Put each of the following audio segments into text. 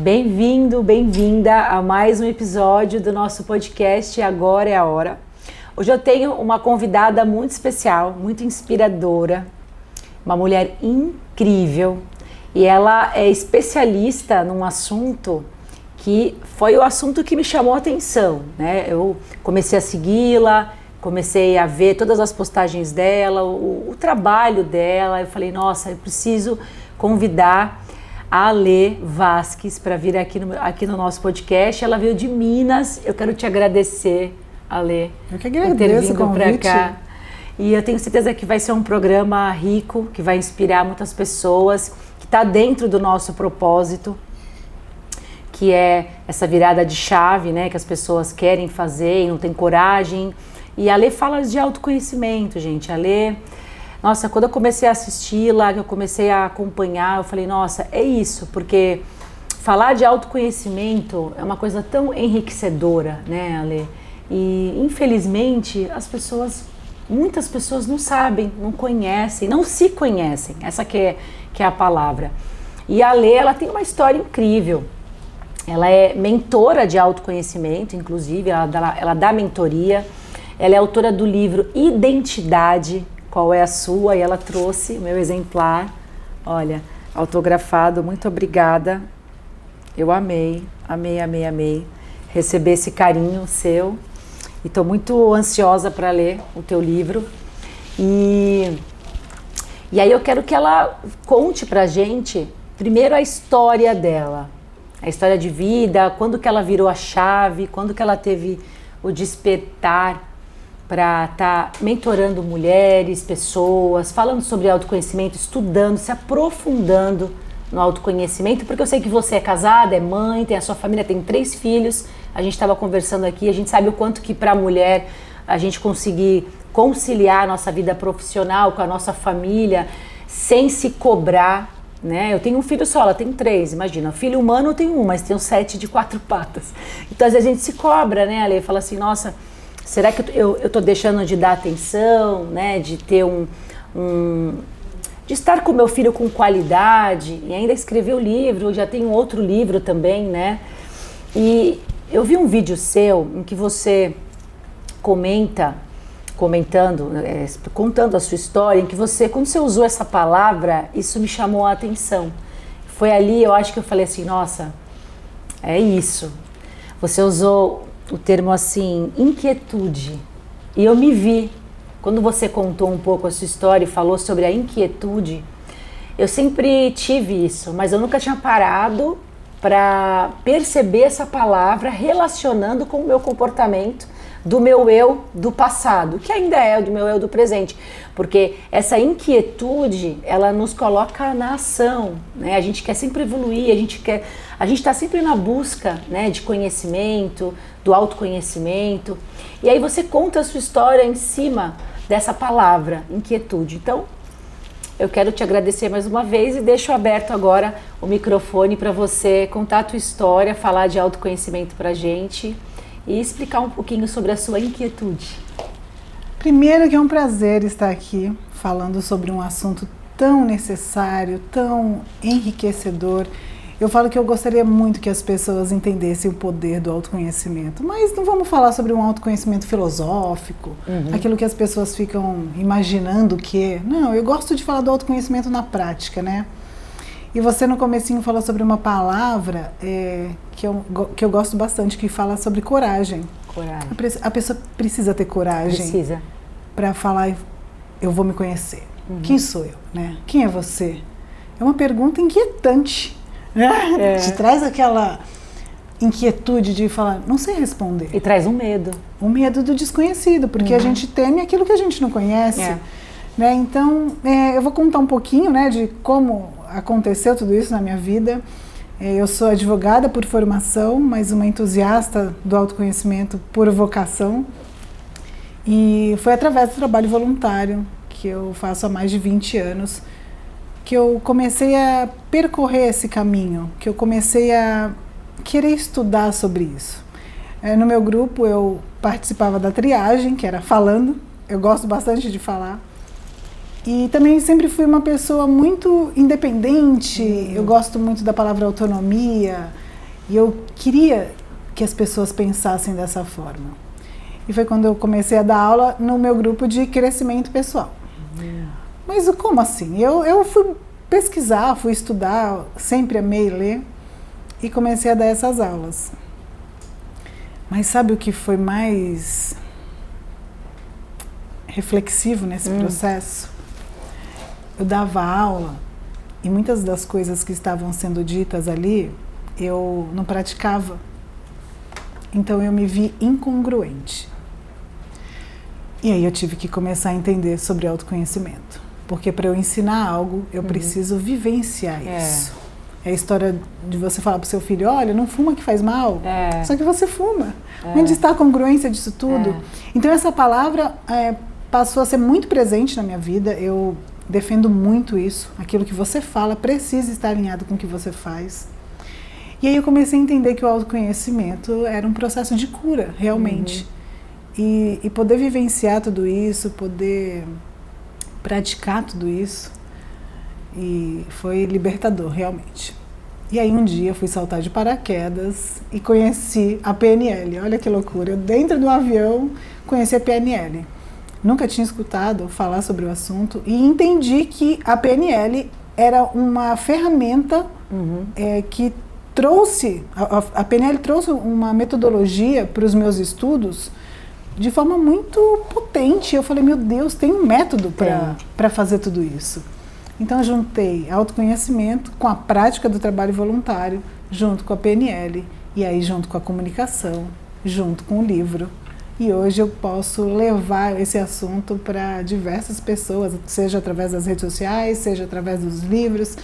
Bem-vindo, bem-vinda a mais um episódio do nosso podcast Agora é a Hora. Hoje eu tenho uma convidada muito especial, muito inspiradora, uma mulher incrível, e ela é especialista num assunto que foi o assunto que me chamou a atenção, né? Eu comecei a segui-la, comecei a ver todas as postagens dela, o trabalho dela. Eu falei, nossa, eu preciso convidar a Ale Vasques para vir aqui no nosso podcast. Ela veio de Minas. Eu quero te agradecer, Ale, eu que agradeço por ter vindo para cá. E eu tenho certeza que vai ser um programa rico, que vai inspirar muitas pessoas, que está dentro do nosso propósito, que é essa virada de chave, né, que as pessoas querem fazer e não têm coragem. E a Ale fala de autoconhecimento, gente. A Ale, nossa, quando eu comecei a assisti-la, que eu comecei a acompanhar, eu falei, nossa, é isso, porque falar de autoconhecimento é uma coisa tão enriquecedora, né, Ale? E infelizmente muitas pessoas não sabem, não conhecem, não se conhecem. Essa que é a palavra. E a Ale, ela tem uma história incrível. Ela é mentora de autoconhecimento, inclusive, ela dá mentoria. Ela é autora do livro Identidade, qual é a sua? E ela trouxe o meu exemplar, olha, autografado. Muito obrigada. Eu amei receber esse carinho seu. E estou muito ansiosa para ler o teu livro. E aí eu quero que ela conte pra gente, primeiro, a história dela. A história de vida, quando que ela virou a chave, quando que ela teve o despertar para estar mentorando mulheres, pessoas, falando sobre autoconhecimento, estudando, se aprofundando no autoconhecimento, porque eu sei que você é casada, é mãe, tem a sua família, tem 3 filhos, a gente estava conversando aqui, a gente sabe o quanto que para a mulher a gente conseguir conciliar a nossa vida profissional com a nossa família sem se cobrar, né? Eu tenho um filho só, ela tem 3, imagina, filho humano eu tenho 1, mas tenho 7 de 4 patas. Então às vezes a gente se cobra, né, Ale? Fala assim, nossa, será que eu tô deixando de dar atenção, né, de ter de estar com meu filho com qualidade, e ainda escrever o livro, já tenho outro livro também, né? E eu vi um vídeo seu em que você contando a sua história, em que você, quando você usou essa palavra, isso me chamou a atenção. Foi ali, eu acho que eu falei assim, nossa, é isso. Você usou o termo assim, inquietude. E eu me vi, quando você contou um pouco a sua história e falou sobre a inquietude, eu sempre tive isso, mas eu nunca tinha parado para perceber essa palavra relacionando com o meu comportamento, do meu eu do passado, que ainda é do meu eu do presente, porque essa inquietude, ela nos coloca na ação, né? A gente quer sempre evoluir, a gente está sempre na busca, né, de conhecimento, do autoconhecimento, e aí você conta a sua história em cima dessa palavra, inquietude. Então, eu quero te agradecer mais uma vez e deixo aberto agora o microfone para você contar a tua história, falar de autoconhecimento pra gente e explicar um pouquinho sobre a sua inquietude. Primeiro que é um prazer estar aqui falando sobre um assunto tão necessário, tão enriquecedor. Eu falo que eu gostaria muito que as pessoas entendessem o poder do autoconhecimento, mas não vamos falar sobre um autoconhecimento filosófico, aquilo que as pessoas ficam imaginando que é. Não, eu gosto de falar do autoconhecimento na prática, né? E você no comecinho falou sobre uma palavra que eu gosto bastante, que fala sobre coragem. Coragem. A pessoa precisa ter coragem para falar, eu vou me conhecer. Quem sou eu, né? Quem é você? É uma pergunta inquietante, né? Te traz aquela inquietude de falar, não sei responder. E traz um medo. O medo do desconhecido, porque a gente teme aquilo que a gente não conhece. Né? Então, eu vou contar um pouquinho, né, de como aconteceu tudo isso na minha vida. Eu sou advogada por formação, mas uma entusiasta do autoconhecimento por vocação. E foi através do trabalho voluntário, que eu faço há mais de 20 anos, que eu comecei a percorrer esse caminho, que eu comecei a querer estudar sobre isso. No meu grupo eu participava da triagem, que era falando, eu gosto bastante de falar. E também sempre fui uma pessoa muito independente, eu gosto muito da palavra autonomia, E eu queria que as pessoas pensassem dessa forma. E foi quando eu comecei a dar aula no meu grupo de crescimento pessoal. Mas como assim? Eu fui pesquisar, fui estudar, sempre amei ler e comecei a dar essas aulas. Mas sabe o que foi mais reflexivo nesse processo? Eu dava aula e muitas das coisas que estavam sendo ditas ali, eu não praticava. Então eu me vi incongruente. E aí eu tive que começar a entender sobre autoconhecimento. Porque para eu ensinar algo, eu preciso vivenciar isso. É a história de você falar para o seu filho, olha, não fuma que faz mal. Só que você fuma. Onde está a congruência disso tudo? Então essa palavra passou a ser muito presente na minha vida. Eu defendo muito isso. Aquilo que você fala precisa estar alinhado com o que você faz. E aí eu comecei a entender que o autoconhecimento era um processo de cura, realmente. E poder vivenciar tudo isso, poder praticar tudo isso, e foi libertador, realmente. E aí um dia eu fui saltar de paraquedas e conheci a PNL. Olha que loucura, eu dentro do avião conheci a PNL. Nunca tinha escutado falar sobre o assunto e entendi que a PNL era uma ferramenta que trouxe, a PNL trouxe uma metodologia para os meus estudos de forma muito potente. Eu falei, meu Deus, tem um método para fazer tudo isso. Então eu juntei autoconhecimento com a prática do trabalho voluntário, junto com a PNL, e aí junto com a comunicação, junto com o livro. E hoje eu posso levar esse assunto para diversas pessoas, seja através das redes sociais, seja através dos livros,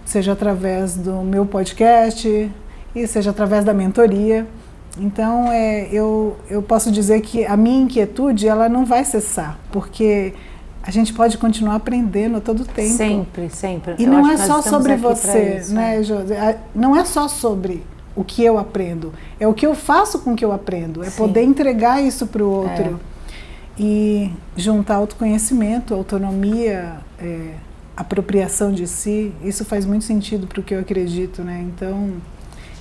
seja através do meu podcast e seja através da mentoria. Então, eu posso dizer que a minha inquietude, ela não vai cessar, porque a gente pode continuar aprendendo a todo tempo. Sempre, sempre. E não é só sobre você, né, Josi? Não é só sobre o que eu aprendo, é o que eu faço com o que eu aprendo, é poder entregar isso para o outro. E juntar autoconhecimento, autonomia, apropriação de si, isso faz muito sentido para o que eu acredito, né? Então,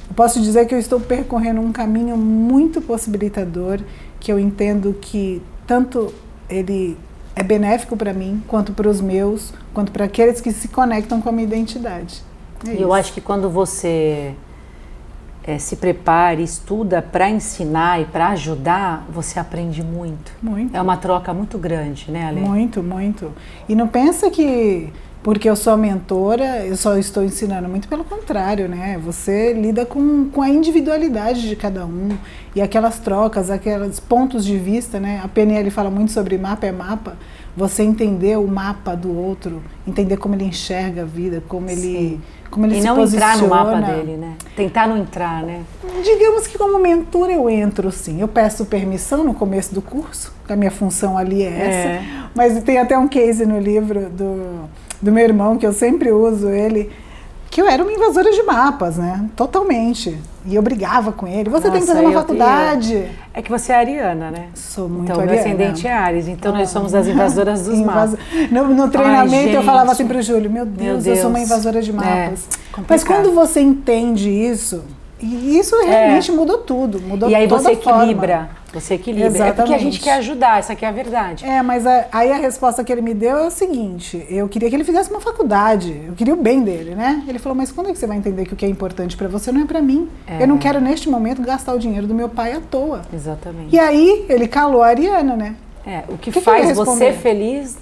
eu posso dizer que eu estou percorrendo um caminho muito possibilitador, que eu entendo que tanto ele é benéfico para mim, quanto para os meus, quanto para aqueles que se conectam com a minha identidade. E eu acho que quando você se prepara e estuda para ensinar e para ajudar, você aprende muito. Muito. É uma troca muito grande, né, Ale? Muito, muito. E não pensa que porque eu sou mentora, eu só estou ensinando, muito pelo contrário, né? Você lida com a individualidade de cada um e aquelas trocas, aqueles pontos de vista, né? A PNL fala muito sobre mapa é mapa, você entender o mapa do outro, entender como ele enxerga a vida, como ele se posiciona. E não entrar no mapa dele, né? Tentar não entrar, né? Digamos que como mentora eu entro, sim. Eu peço permissão no começo do curso, que a minha função ali é essa, mas tem até um case no livro do meu irmão, que eu sempre uso ele, que eu era uma invasora de mapas, né? Totalmente. E eu brigava com ele. Você tem que fazer uma faculdade. É que você é ariana, né? Sou muito então, ariana. Então, meu ascendente é Áries. Então, nós somos as invasoras dos mapas. No treinamento, eu falava assim pro Júlio, meu Deus, eu sou uma invasora de mapas. Mas quando você entende isso, e isso realmente mudou tudo. Mudou e aí toda você a forma. equilibra. Você equilibra. Exatamente. É porque a gente quer ajudar, essa aqui é a verdade. Mas aí a resposta que ele me deu é o seguinte, eu queria que ele fizesse uma faculdade, eu queria o bem dele, né? Ele falou, mas quando é que você vai entender que o que é importante para você não é para mim? Eu não quero, neste momento, gastar o dinheiro do meu pai à toa. Exatamente. E aí, ele calou a Ariana, né? O que faz você feliz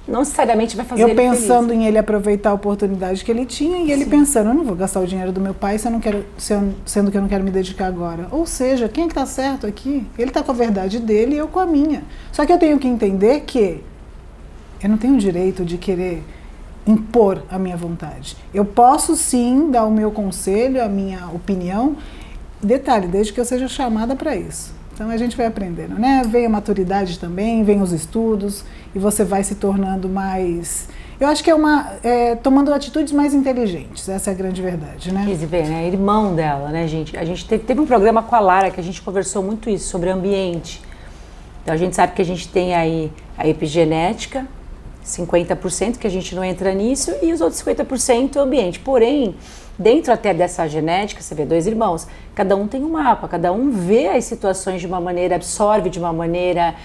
não necessariamente vai fazer ele feliz. Eu pensando em ele aproveitar a oportunidade que ele tinha e ele pensando, eu não vou gastar o dinheiro do meu pai sendo que eu não quero me dedicar agora. Ou seja, quem é que está certo aqui? Ele está com a verdade dele e eu com a minha. Só que eu tenho que entender que eu não tenho o direito de querer impor a minha vontade. Eu posso sim dar o meu conselho, a minha opinião, detalhe, desde que eu seja chamada para isso. Então a gente vai aprendendo, né? Vem a maturidade também, vem os estudos e você vai se tornando mais... Eu acho que tomando atitudes mais inteligentes, essa é a grande verdade, né? Quer ver, né? Irmão dela, né, gente? A gente teve um programa com a Lara que a gente conversou muito isso, sobre ambiente. Então a gente sabe que a gente tem aí a epigenética, 50% que a gente não entra nisso e os outros 50% o ambiente. Porém, dentro até dessa genética, você vê 2 irmãos, cada um tem um mapa, cada um vê as situações de uma maneira, absorve de uma maneira,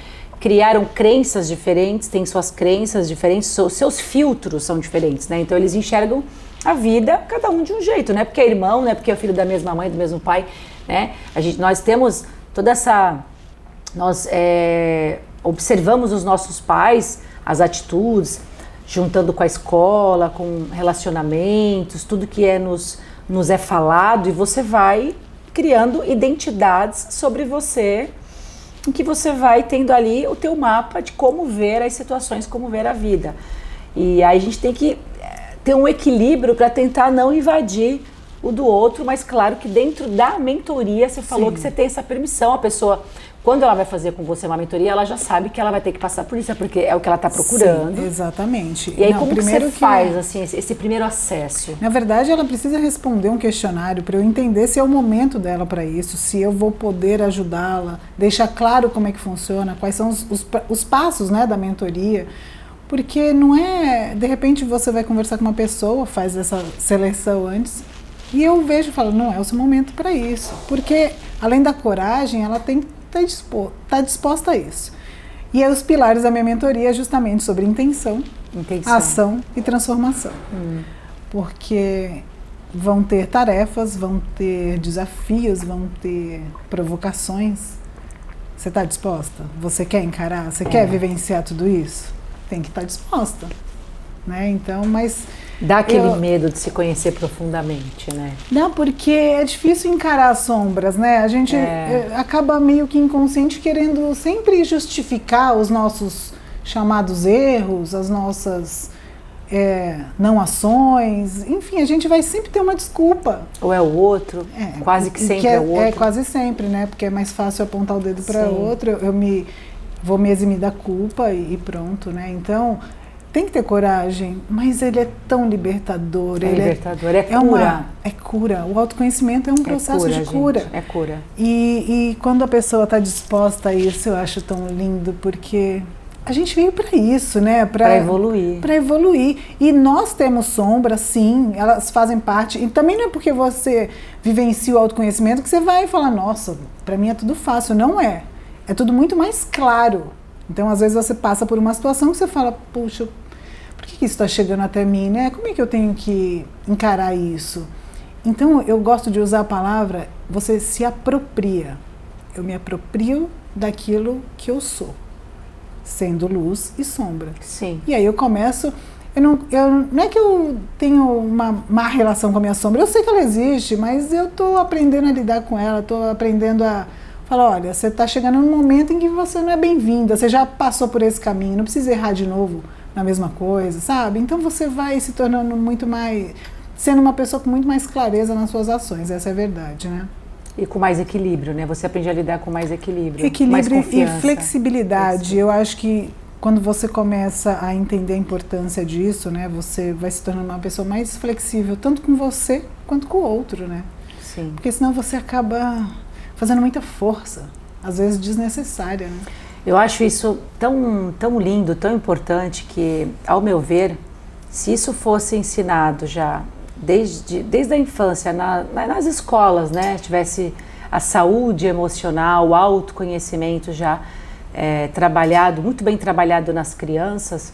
criaram crenças diferentes, têm suas crenças diferentes, seus filtros são diferentes, né? Então eles enxergam a vida, cada um de um jeito, não é porque é irmão, não é porque é filho da mesma mãe, do mesmo pai, né? Nós temos toda essa... Nós observamos os nossos pais, as atitudes, juntando com a escola, com relacionamentos, tudo que nos é falado, e você vai criando identidades sobre você, em que você vai tendo ali o teu mapa de como ver as situações, como ver a vida. E aí a gente tem que ter um equilíbrio para tentar não invadir o do outro, mas claro que dentro da mentoria, você falou que você tem essa permissão, a pessoa... Quando ela vai fazer com você uma mentoria, ela já sabe que ela vai ter que passar por isso, porque é o que ela está procurando. Sim, exatamente. E aí, como que você faz assim, esse primeiro acesso? Na verdade, ela precisa responder um questionário para eu entender se é o momento dela para isso, se eu vou poder ajudá-la, deixar claro como é que funciona, quais são os passos, né, da mentoria. Porque não é... De repente, você vai conversar com uma pessoa, faz essa seleção antes, e eu vejo e falo, não é o seu momento para isso. Porque, além da coragem, ela tem que está disposta a isso. E aí, os pilares da minha mentoria é justamente sobre intenção, ação e transformação. Porque vão ter tarefas, vão ter desafios, vão ter provocações. Você está disposta? Você quer encarar? Você quer vivenciar tudo isso? Tem que estar disposta. Né? Então, mas... Dá aquele medo de se conhecer profundamente, né? Não, porque é difícil encarar as sombras, né? A gente acaba meio que inconsciente querendo sempre justificar os nossos chamados erros, as nossas não ações. Enfim, a gente vai sempre ter uma desculpa. Ou é o outro, quase que sempre é o outro. É quase sempre, né? Porque é mais fácil apontar o dedo para outro, vou me eximir da culpa e pronto, né? Então... Tem que ter coragem, mas ele é tão libertador. É cura. É cura. O autoconhecimento é um processo de cura. Gente, é cura. E quando a pessoa está disposta a isso, eu acho tão lindo, porque a gente veio para isso, né? Para evoluir. Para evoluir. E nós temos sombras, sim, elas fazem parte. E também não é porque você vivencia o autoconhecimento que você vai falar, nossa, para mim é tudo fácil. Não é. É tudo muito mais claro. Então, às vezes, você passa por uma situação que você fala, puxa, por que isso está chegando até mim, né? Como é que eu tenho que encarar isso? Então, eu gosto de usar a palavra, você se apropria. Eu me aproprio daquilo que eu sou, sendo luz e sombra. Sim. E aí eu começo... não é que eu tenho uma má relação com a minha sombra, eu sei que ela existe, mas eu estou aprendendo a lidar com ela, estou aprendendo a falar, olha, você está chegando num momento em que você não é bem-vinda, você já passou por esse caminho, não precisa errar de novo na mesma coisa, sabe? Então você vai se tornando muito mais, sendo uma pessoa com muito mais clareza nas suas ações, essa é a verdade, né? E com mais equilíbrio, né? Você aprende a lidar com mais equilíbrio, mais confiança. E flexibilidade. Eu acho que quando você começa a entender a importância disso, né? Você vai se tornando uma pessoa mais flexível, tanto com você quanto com o outro, né? Sim. Porque senão você acaba fazendo muita força, às vezes desnecessária, né? Eu acho isso tão lindo, tão importante que, ao meu ver, se isso fosse ensinado já desde a infância, nas escolas, né, tivesse a saúde emocional, o autoconhecimento já trabalhado, muito bem trabalhado nas crianças,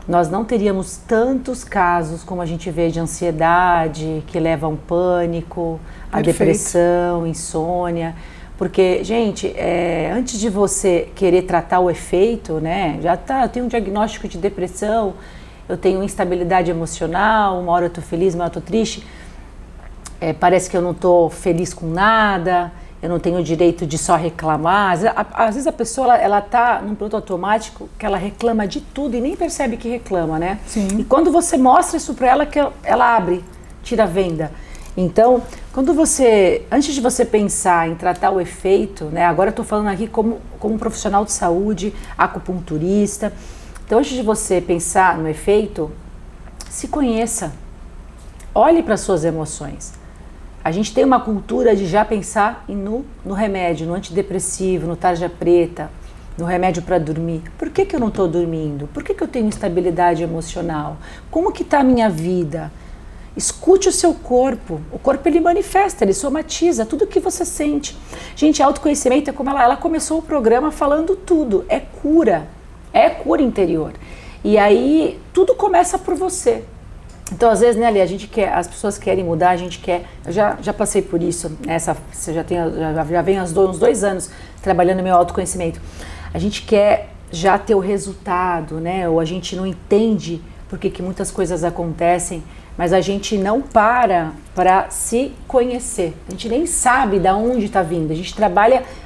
nós não teríamos tantos casos como a gente vê de ansiedade, que leva a um pânico, a depressão, insônia. Porque, gente, antes de você querer tratar o efeito, né, eu tenho um diagnóstico de depressão, eu tenho instabilidade emocional, uma hora eu tô feliz, uma hora eu tô triste, parece que eu não tô feliz com nada, eu não tenho o direito de só reclamar. Às vezes a pessoa, ela tá num piloto automático que ela reclama de tudo e nem percebe que reclama, né? Sim. E quando você mostra isso para ela, que ela abre, tira a venda. Então, antes de você pensar em tratar o efeito, né, agora eu estou falando aqui como um profissional de saúde, acupunturista, então antes de você pensar no efeito, se conheça, olhe para as suas emoções. A gente tem uma cultura de já pensar no remédio, no antidepressivo, no tarja preta, no remédio para dormir. Por que eu não estou dormindo? Por que eu tenho instabilidade emocional? Como que está a minha vida? Escute o seu corpo. O corpo, ele manifesta, ele somatiza tudo que você sente. Gente, autoconhecimento é como ela começou o programa falando tudo. É cura interior. E aí, tudo começa por você. Então, às vezes, né, Ali, as pessoas querem mudar, a gente quer. Eu já passei por isso, você já vem uns 2 anos trabalhando no meu autoconhecimento. A gente quer já ter o resultado, né? Ou a gente não entende por que muitas coisas acontecem, mas a gente não para se conhecer. A gente nem sabe de onde está vindo.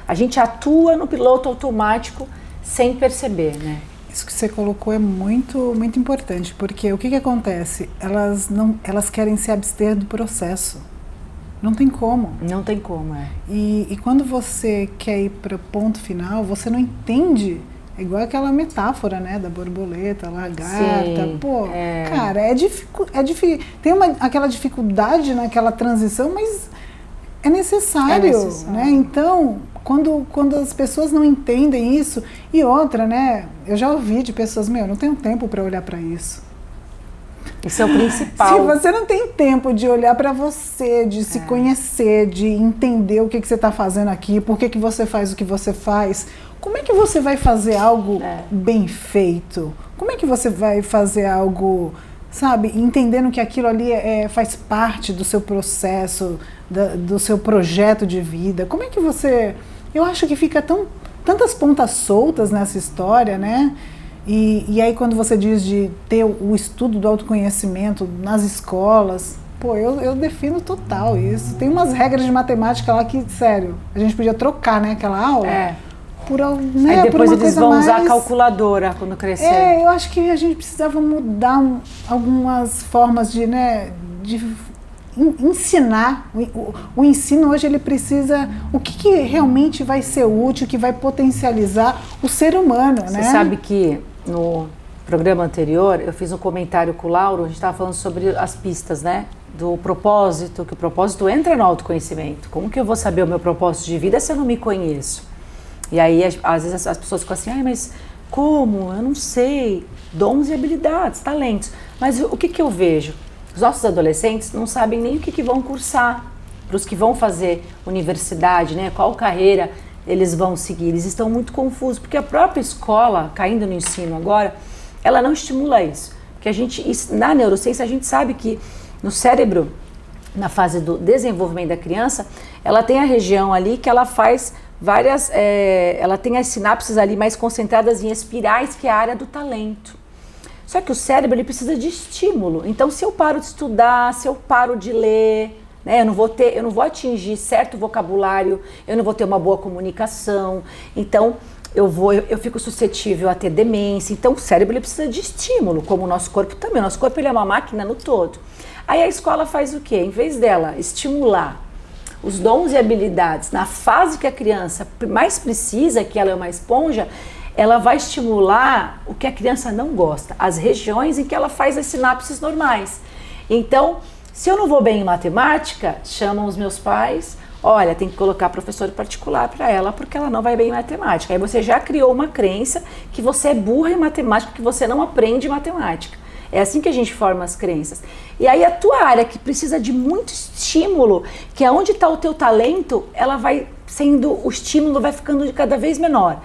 A gente atua no piloto automático sem perceber, né? Isso que você colocou é muito, muito importante, porque o que acontece? Elas querem se abster do processo. Não tem como. Não tem como, é. E quando você quer ir para o ponto final, você não entende. É igual aquela metáfora, né, da borboleta, lagarta. Sim, pô, cara, é difícil. Tem aquela dificuldade naquela transição, mas é necessário, né? Então, quando as pessoas não entendem isso, e outra, né, eu já ouvi de pessoas, eu não tenho tempo para olhar para isso. Isso é o principal. Se você não tem tempo de olhar para você, de se conhecer, de entender o que você está fazendo aqui, por que você faz o que você faz, como é que você vai fazer algo bem feito? Como é que você vai fazer algo, sabe, entendendo que aquilo ali faz parte do seu processo, do seu projeto de vida? Como é que você... Eu acho que fica tantas pontas soltas nessa história, né? E aí quando você diz de ter o estudo do autoconhecimento nas escolas, pô, eu defino total isso. Tem umas regras de matemática lá que, sério, a gente podia trocar, né, aquela aula. Aí depois eles vão usar a calculadora quando crescer. Eu acho que a gente precisava mudar algumas formas de ensinar. O ensino hoje, ele precisa... O que realmente vai ser útil, que vai potencializar o ser humano, né? Você sabe que no programa anterior eu fiz um comentário com o Lauro, a gente estava falando sobre as pistas, né? Do propósito, que o propósito entra no autoconhecimento. Como que eu vou saber o meu propósito de vida se eu não me conheço? E aí, às vezes as pessoas ficam assim, mas como? Eu não sei. Dons e habilidades, talentos. Mas o que eu vejo? Os nossos adolescentes não sabem nem o que vão cursar. Para os que vão fazer universidade, né? Qual carreira eles vão seguir. Eles estão muito confusos, porque a própria escola, caindo no ensino agora, ela não estimula isso. Porque na neurociência, a gente sabe que no cérebro, na fase do desenvolvimento da criança, ela tem a região ali que ela faz várias... ela tem as sinapses ali mais concentradas em espirais, que é a área do talento. Só que o cérebro, ele precisa de estímulo. Então, se eu paro de estudar, se eu paro de ler, né, eu não vou atingir certo vocabulário, eu não vou ter uma boa comunicação. Então, eu fico suscetível a ter demência. Então, o cérebro, ele precisa de estímulo, como o nosso corpo também. O nosso corpo, ele é uma máquina no todo. Aí a escola faz o quê? Em vez dela estimular os dons e habilidades na fase que a criança mais precisa, que ela é uma esponja, ela vai estimular o que a criança não gosta, as regiões em que ela faz as sinapses normais. Então, se eu não vou bem em matemática, chamam os meus pais, olha, tem que colocar professor particular para ela, porque ela não vai bem em matemática. Aí você já criou uma crença que você é burra em matemática, que você não aprende matemática. É assim que a gente forma as crenças. E aí a tua área, que precisa de muito estímulo, que é onde está o teu talento, ela vai sendo, o estímulo vai ficando cada vez menor,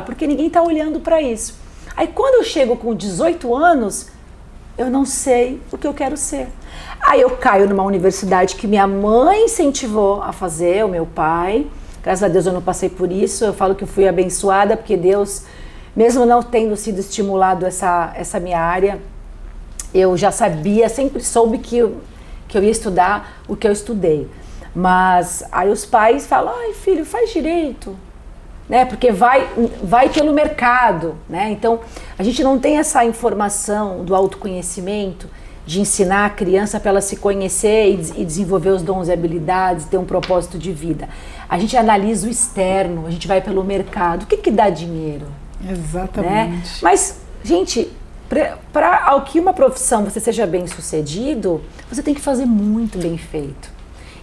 porque ninguém está olhando para isso. Aí quando eu chego com 18 anos, eu não sei o que eu quero ser. Aí eu caio numa universidade que minha mãe incentivou a fazer, o meu pai. Graças a Deus eu não passei por isso, eu falo que eu fui abençoada, porque Deus, mesmo não tendo sido estimulado essa minha área, eu já sabia, sempre soube que eu ia estudar o que eu estudei. Mas aí os pais falam, ai filho, faz direito, né? Porque vai pelo mercado, né? Então a gente não tem essa informação do autoconhecimento, de ensinar a criança para ela se conhecer e desenvolver os dons e habilidades, ter um propósito de vida. A gente analisa o externo, a gente vai pelo mercado. O que dá dinheiro? Exatamente. Né? Mas, gente, para que uma profissão você seja bem sucedido, você tem que fazer muito bem feito.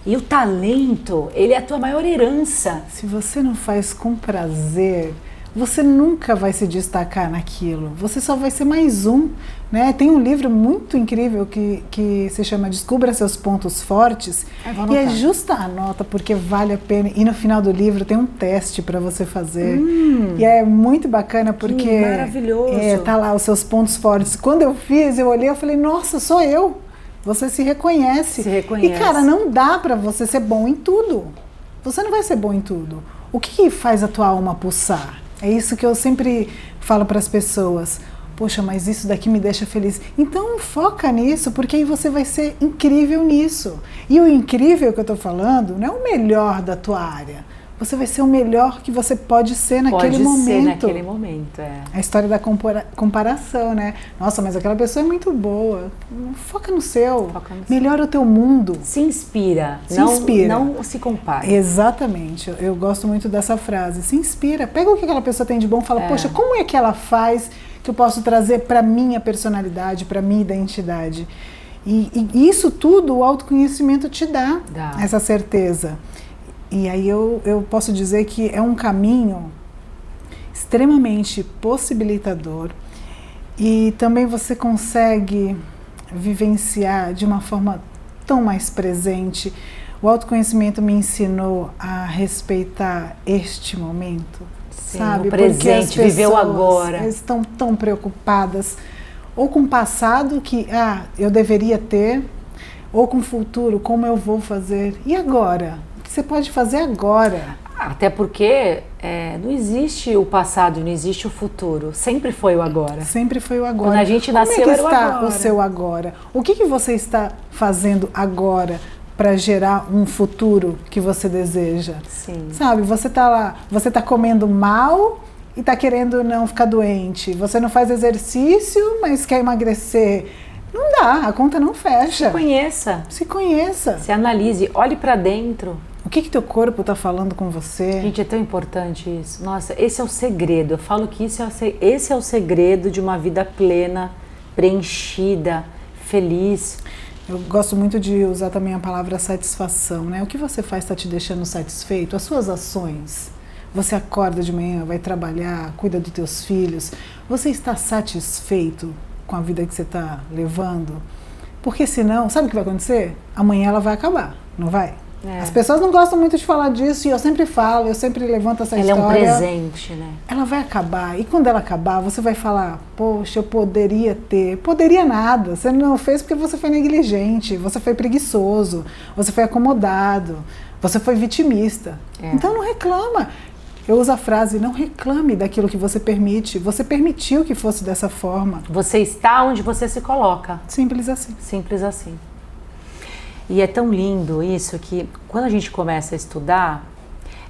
E o talento, ele é a tua maior herança. Se você não faz com prazer, você nunca vai se destacar naquilo. Você só vai ser mais um, né? Tem um livro muito incrível que se chama Descubra Seus Pontos Fortes. E é justa a nota, porque vale a pena. E no final do livro tem um teste para você fazer. E é muito bacana, porque maravilhoso. Tá lá os seus pontos fortes. Quando eu fiz, eu olhei e falei, nossa, sou eu. Você se reconhece. E, cara, não dá para você ser bom em tudo. Você não vai ser bom em tudo. O que faz a tua alma pulsar? É isso que eu sempre falo para as pessoas. Poxa, mas isso daqui me deixa feliz. Então foca nisso, porque aí você vai ser incrível nisso. E o incrível que eu estou falando não é o melhor da tua área. Você vai ser o melhor que você pode ser naquele momento. Pode ser naquele momento, é. A história da comparação, né? Nossa, mas aquela pessoa é muito boa. Foca no seu. Melhora o teu mundo. Se inspira. Não se compare. Exatamente. Eu gosto muito dessa frase. Se inspira. Pega o que aquela pessoa tem de bom e fala, poxa, como é que ela faz que eu posso trazer para minha personalidade, para minha identidade? E isso tudo o autoconhecimento te dá. Essa certeza. E aí eu posso dizer que é um caminho extremamente possibilitador e também você consegue vivenciar de uma forma tão mais presente. O autoconhecimento me ensinou a respeitar este momento, sabe? O presente, porque as viver o agora. Estão tão preocupadas ou com o passado que eu deveria ter, ou com o futuro, como eu vou fazer. E agora? Você pode fazer agora. Até porque não existe o passado, não existe o futuro. Sempre foi o agora. Sempre foi o agora. Quando a gente nasceu, era o agora. Como é que está o seu agora? O que você está fazendo agora para gerar um futuro que você deseja? Sim. Sabe, você está lá, você está comendo mal e está querendo não ficar doente. Você não faz exercício, mas quer emagrecer. Não dá, a conta não fecha. Se conheça. Se conheça. Se analise, olhe para dentro. O que teu corpo está falando com você? Gente, é tão importante isso. Nossa, esse é o segredo. Eu falo que esse é o segredo de uma vida plena, preenchida, feliz. Eu gosto muito de usar também a palavra satisfação, né? O que você faz está te deixando satisfeito? As suas ações. Você acorda de manhã, vai trabalhar, cuida dos teus filhos. Você está satisfeito com a vida que você está levando? Porque senão, sabe o que vai acontecer? Amanhã ela vai acabar, não vai? As pessoas não gostam muito de falar disso e eu sempre falo, eu sempre levanto essa história. Ela é um presente, né? Ela vai acabar e quando ela acabar você vai falar, poxa, eu poderia ter. Poderia nada, você não fez porque você foi negligente, você foi preguiçoso, você foi acomodado, você foi vitimista. Então não reclama. Eu uso a frase, não reclame daquilo que você permite, você permitiu que fosse dessa forma. Você está onde você se coloca. Simples assim. Simples assim. E é tão lindo isso que quando a gente começa a estudar,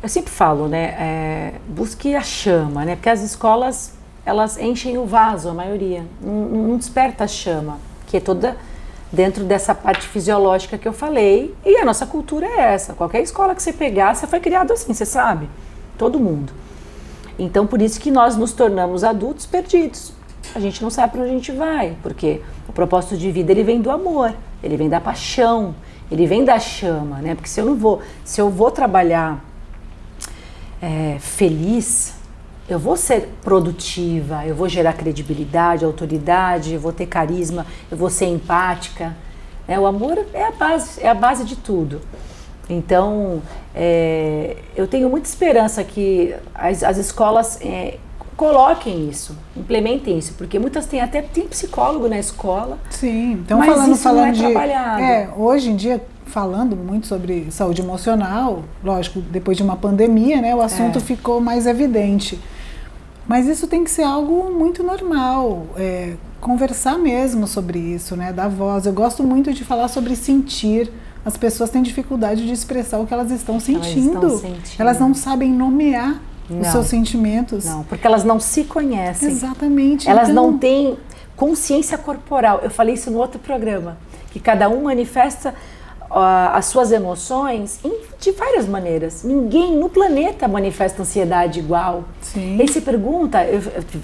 eu sempre falo, né, busque a chama, né, porque as escolas, elas enchem o vaso, a maioria, não desperta a chama, que é toda dentro dessa parte fisiológica que eu falei, e a nossa cultura é essa, qualquer escola que você pegar, você foi criado assim, você sabe, todo mundo. Então, por isso que nós nos tornamos adultos perdidos, a gente não sabe para onde a gente vai, porque o propósito de vida, ele vem do amor, ele vem da paixão, ele vem da chama, né? Porque se eu vou trabalhar feliz, eu vou ser produtiva, eu vou gerar credibilidade, autoridade, eu vou ter carisma, eu vou ser empática. O amor é a base de tudo. Então, eu tenho muita esperança que as escolas coloquem isso, implementem isso, porque muitas tem psicólogo na escola. Sim, então mas falando não é de trabalhado. Hoje em dia falando muito sobre saúde emocional, lógico, depois de uma pandemia, né, o assunto ficou mais evidente. Mas isso tem que ser algo muito normal, conversar mesmo sobre isso, né, dar voz. Eu gosto muito de falar sobre sentir. As pessoas têm dificuldade de expressar o que elas estão sentindo. Elas não sabem nomear os seus sentimentos. Não, porque elas não se conhecem. Exatamente. Elas não têm consciência corporal. Eu falei isso no outro programa, que cada um manifesta as suas emoções de várias maneiras. Ninguém no planeta manifesta ansiedade igual. Sim. Ele se pergunta,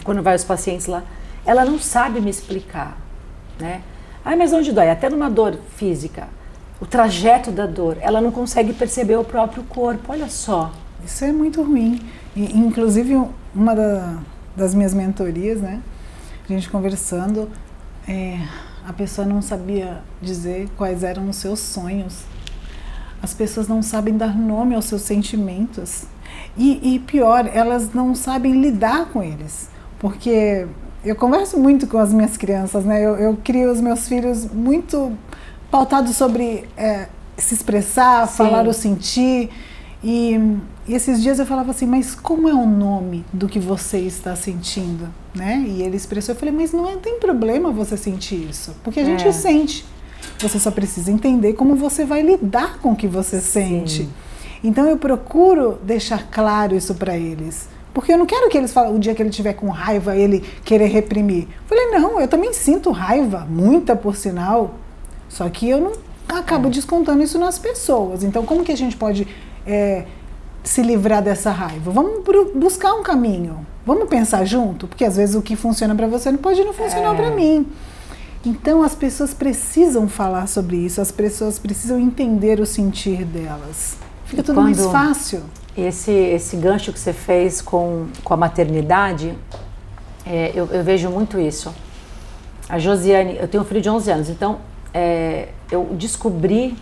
quando vai os pacientes lá, ela não sabe me explicar, né? Mas onde dói? Até numa dor física. O trajeto da dor, ela não consegue perceber o próprio corpo, olha só. Isso é muito ruim. E, inclusive, uma das minhas mentorias, né? A gente conversando, a pessoa não sabia dizer quais eram os seus sonhos. As pessoas não sabem dar nome aos seus sentimentos. E pior, elas não sabem lidar com eles. Porque eu converso muito com as minhas crianças, né? Eu crio os meus filhos muito pautados sobre se expressar, Sim. falar o sentir. E esses dias eu falava assim, mas como é o nome do que você está sentindo? Né? E ele expressou, eu falei, mas não tem problema você sentir isso, porque a gente sente. Você só precisa entender como você vai lidar com o que você sente. Então eu procuro deixar claro isso para eles. Porque eu não quero que eles falem, o dia que ele estiver com raiva, ele querer reprimir. Eu falei, não, eu também sinto raiva, muita por sinal, só que eu não acabo descontando isso nas pessoas. Então como que a gente pode se livrar dessa raiva? Vamos buscar um caminho. Vamos pensar junto? Porque às vezes o que funciona para você não pode não funcionar para mim. Então as pessoas precisam falar sobre isso, as pessoas precisam entender o sentir delas. Fica tudo mais fácil. Esse gancho que você fez com a maternidade, eu vejo muito isso. A Josiane, eu tenho um filho de 11 anos, então eu descobri,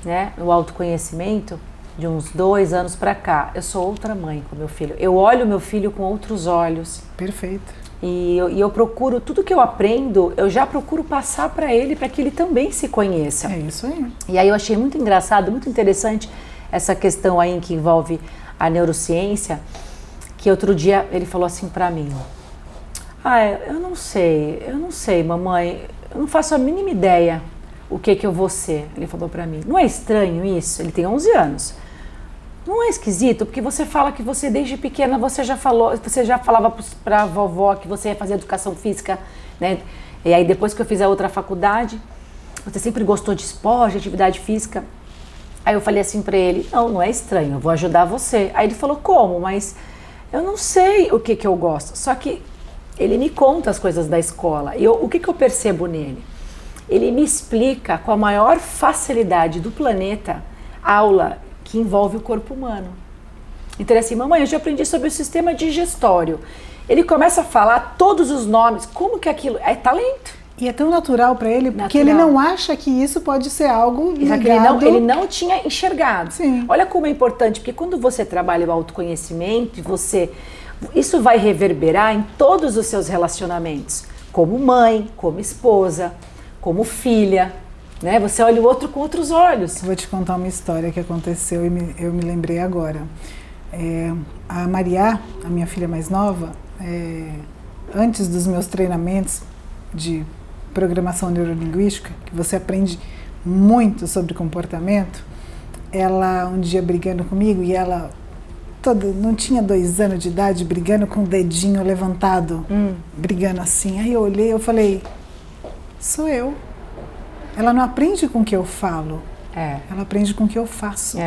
né, o autoconhecimento de uns 2 anos para cá. Eu sou outra mãe com meu filho. Eu olho meu filho com outros olhos. Perfeito. E eu procuro, tudo que eu aprendo, eu já procuro passar para ele, para que ele também se conheça. É isso aí. E aí eu achei muito engraçado, muito interessante essa questão aí que envolve a neurociência, que outro dia ele falou assim para mim, eu não sei, mamãe, eu não faço a mínima ideia o que eu vou ser. Ele falou para mim, não é estranho isso? Ele tem 11 anos. Não é esquisito? Porque você fala que você desde pequena você já falava para a vovó que você ia fazer educação física, né? E aí depois que eu fiz a outra faculdade, você sempre gostou de esporte, de atividade física. Aí eu falei assim para ele, não é estranho, eu vou ajudar você. Aí ele falou, como? Mas eu não sei o que eu gosto. Só que ele me conta as coisas da escola. E o que eu percebo nele? Ele me explica com a maior facilidade do planeta a aula que envolve o corpo humano. Então, assim, mamãe, eu já aprendi sobre o sistema digestório. Ele começa a falar todos os nomes, como que aquilo é talento. E é tão natural para ele, porque ele não acha que isso pode ser algo ligado... Ele não tinha enxergado. Sim. Olha como é importante, porque quando você trabalha o autoconhecimento, isso vai reverberar em todos os seus relacionamentos, como mãe, como esposa, como filha, né? Você olha o outro com outros olhos. Vou te contar uma história que aconteceu e eu me lembrei agora. A Maria, a minha filha mais nova, antes dos meus treinamentos de programação neurolinguística, que você aprende muito sobre comportamento, ela um dia brigando comigo, e ela não tinha 2 anos de idade, brigando com o dedinho levantado, brigando assim. Aí eu olhei, eu falei, sou eu. Ela não aprende com o que eu falo, ela aprende com o que eu faço.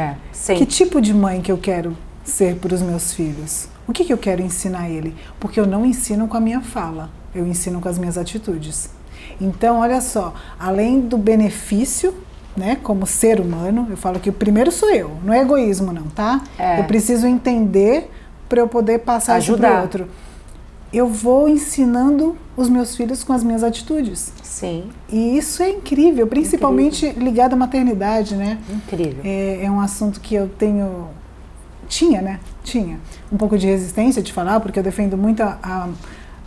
Que tipo de mãe que eu quero ser para os meus filhos? O que eu quero ensinar a ele? Porque eu não ensino com a minha fala, eu ensino com as minhas atitudes. Então, olha só, além do benefício, né, como ser humano, eu falo que o primeiro sou eu, não é egoísmo não, tá? Eu preciso entender para eu poder passar isso para o outro. Eu vou ensinando os meus filhos com as minhas atitudes. Sim. E isso é incrível, principalmente ligado à maternidade, né? Incrível. É um assunto que eu tinha um pouco de resistência de falar, porque eu defendo muito a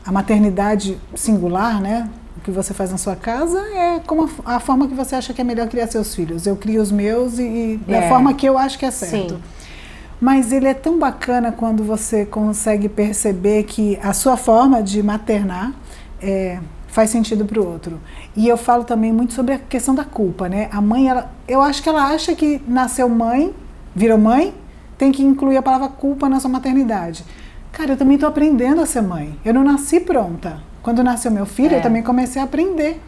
maternidade singular, né? O que você faz na sua casa é como a forma que você acha que é melhor criar seus filhos. Eu crio os meus e da forma que eu acho que é certo. Sim. Mas ele é tão bacana quando você consegue perceber que a sua forma de maternar faz sentido para o outro. E eu falo também muito sobre a questão da culpa, né? A mãe, eu acho que ela acha que nasceu mãe, virou mãe, tem que incluir a palavra culpa na sua maternidade. Cara, eu também estou aprendendo a ser mãe. Eu não nasci pronta. Quando nasceu meu filho, eu também comecei a aprender.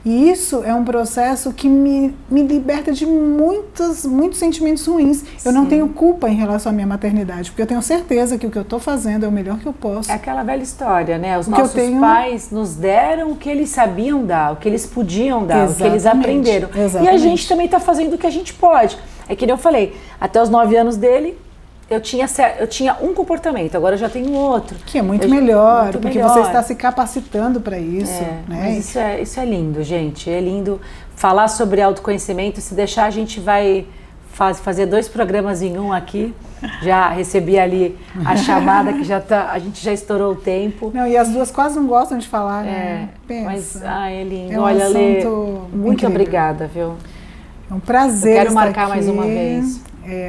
E isso é um processo que me liberta de muitos sentimentos ruins. Sim. Eu não tenho culpa em relação à minha maternidade, porque eu tenho certeza que o que eu estou fazendo é o melhor que eu posso. É aquela velha história, né? Os nossos pais nos deram o que eles sabiam dar, o que eles podiam dar, o que eles aprenderam. Exatamente. E a gente também está fazendo o que a gente pode. É que nem eu falei, até os 9 anos dele, eu tinha um comportamento, agora eu já tenho outro. Que é muito melhor, porque você está se capacitando para isso. Né? Mas isso é lindo, gente. É lindo falar sobre autoconhecimento. Se deixar, a gente vai fazer 2 programas em um aqui. Já recebi ali a chamada que a gente já estourou o tempo. Não, e as duas quase não gostam de falar, né? Pensa. Mas é lindo. É um Olha, Lê, muito incrível. Obrigada, viu? É um prazer. Eu quero marcar aqui. Mais uma vez.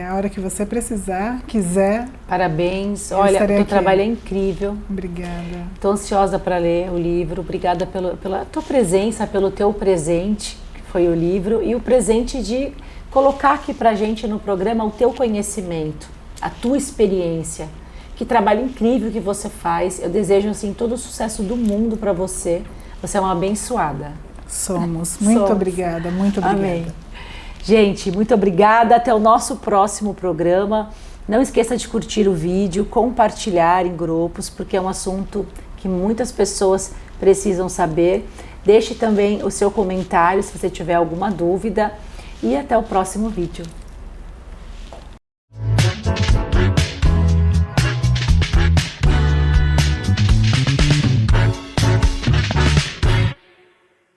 A hora que você precisar, quiser. Parabéns. Olha, o teu trabalho é incrível. Obrigada. Estou ansiosa para ler o livro. Obrigada pela tua presença, pelo teu presente, que foi o livro, e o presente de colocar aqui pra gente no programa o teu conhecimento, a tua experiência. Que trabalho incrível que você faz. Eu desejo assim todo o sucesso do mundo para você. Você é uma abençoada. Somos. Muito obrigada, muito obrigada. Amém. Gente, muito obrigada. Até o nosso próximo programa. Não esqueça de curtir o vídeo, compartilhar em grupos, porque é um assunto que muitas pessoas precisam saber. Deixe também o seu comentário se você tiver alguma dúvida. E até o próximo vídeo.